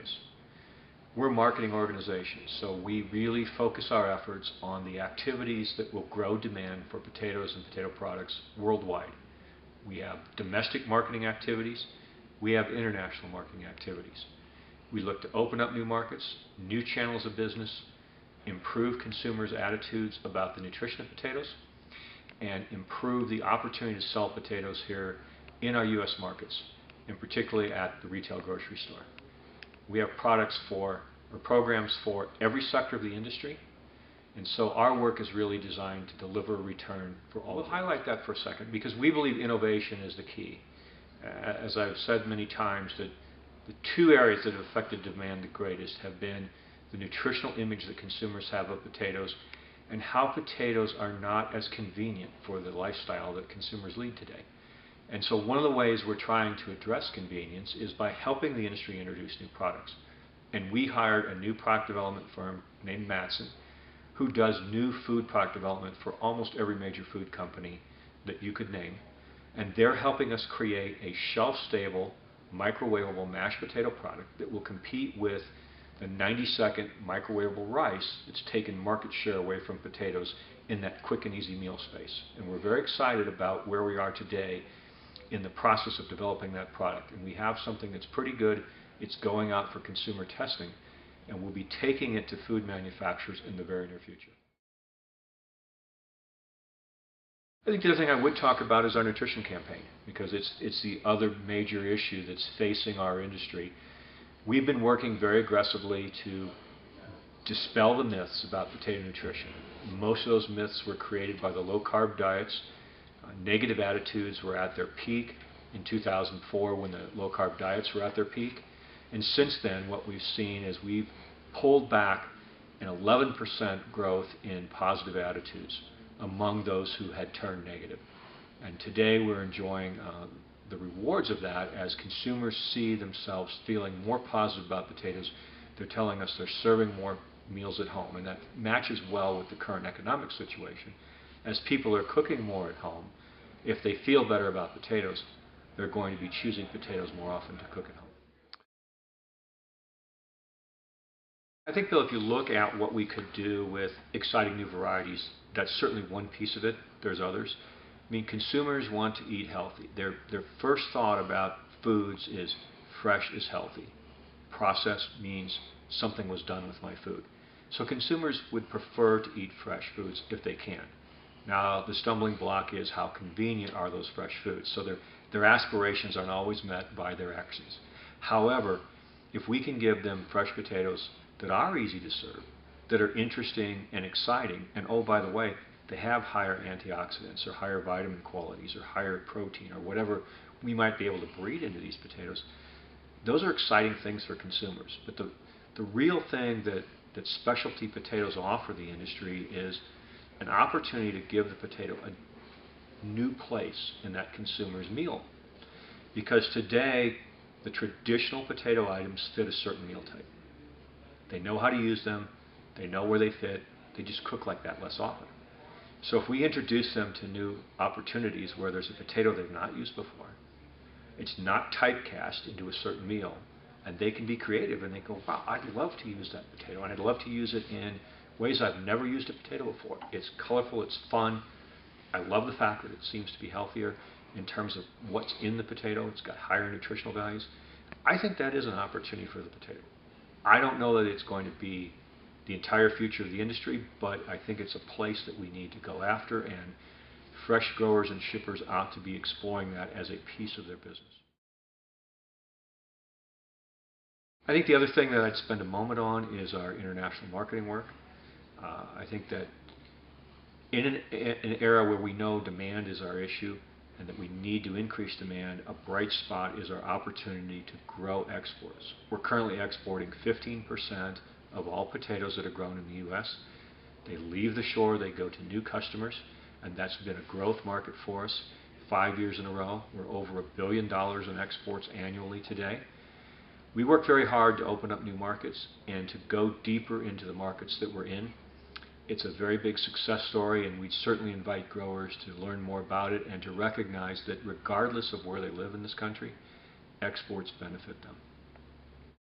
potatoes. We're a marketing organization, so we really focus our efforts on the activities that will grow demand for potatoes and potato products worldwide. We have domestic marketing activities. We have international marketing activities. We look to open up new markets, new channels of business, improve consumers' attitudes about the nutrition of potatoes, and improve the opportunity to sell potatoes here in our U.S. markets, and particularly at the retail grocery store. We have products or programs for every sector of the industry, and so our work is really designed to deliver a return for all. We'll highlight that for a second because we believe innovation is the key. As I've said many times, that the two areas that have affected demand the greatest have been the nutritional image that consumers have of potatoes and how potatoes are not as convenient for the lifestyle that consumers lead today. And so one of the ways we're trying to address convenience is by helping the industry introduce new products. And we hired a new product development firm named Matson, who does new food product development for almost every major food company that you could name. And they're helping us create a shelf-stable, microwavable mashed potato product that will compete with the 90-second microwavable rice that's taken market share away from potatoes in that quick and easy meal space. And we're very excited about where we are today in the process of developing that product. And we have something that's pretty good. It's going out for consumer testing, and we'll be taking it to food manufacturers in the very near future. I think the other thing I would talk about is our nutrition campaign, because it's the other major issue that's facing our industry. We've been working very aggressively to dispel the myths about potato nutrition. Most of those myths were created by the low-carb diets. Negative attitudes were at their peak in 2004 when the low-carb diets were at their peak. And since then, what we've seen is we've pulled back an 11% growth in positive attitudes among those who had turned negative. And today we're enjoying the rewards of that as consumers see themselves feeling more positive about potatoes. They're telling us they're serving more meals at home, and that matches well with the current economic situation. As people are cooking more at home, if they feel better about potatoes, they're going to be choosing potatoes more often to cook at home. I think, Bill, if you look at what we could do with exciting new varieties, that's certainly one piece of it. There's others. I mean, consumers want to eat healthy. Their first thought about foods is fresh is healthy. Processed means something was done with my food. So consumers would prefer to eat fresh foods if they can. Now, the stumbling block is how convenient are those fresh foods. So their aspirations aren't always met by their actions. However, if we can give them fresh potatoes that are easy to serve, that are interesting and exciting, and oh, by the way, they have higher antioxidants or higher vitamin qualities or higher protein or whatever we might be able to breed into these potatoes, those are exciting things for consumers. But the real thing that specialty potatoes offer the industry is an opportunity to give the potato a new place in that consumer's meal. Because today, the traditional potato items fit a certain meal type. They know how to use them. They know where they fit. They just cook like that less often. So if we introduce them to new opportunities where there's a potato they've not used before, it's not typecast into a certain meal, and they can be creative and they go, wow, I'd love to use that potato, and I'd love to use it in ways I've never used a potato before. It's colorful, it's fun. I love the fact that it seems to be healthier in terms of what's in the potato. It's got higher nutritional values. I think that is an opportunity for the potato. I don't know that it's going to be the entire future of the industry, but I think it's a place that we need to go after, and fresh growers and shippers ought to be exploring that as a piece of their business. I think the other thing that I'd spend a moment on is our international marketing work. I think that in an era where we know demand is our issue and that we need to increase demand, a bright spot is our opportunity to grow exports. We're currently exporting 15% of all potatoes that are grown in the U.S. They leave the shore, they go to new customers, and that's been a growth market for us 5 years in a row. We're over $1 billion in exports annually today. We work very hard to open up new markets and to go deeper into the markets that we're in. It's a very big success story, and we'd certainly invite growers to learn more about it and to recognize that regardless of where they live in this country, exports benefit them.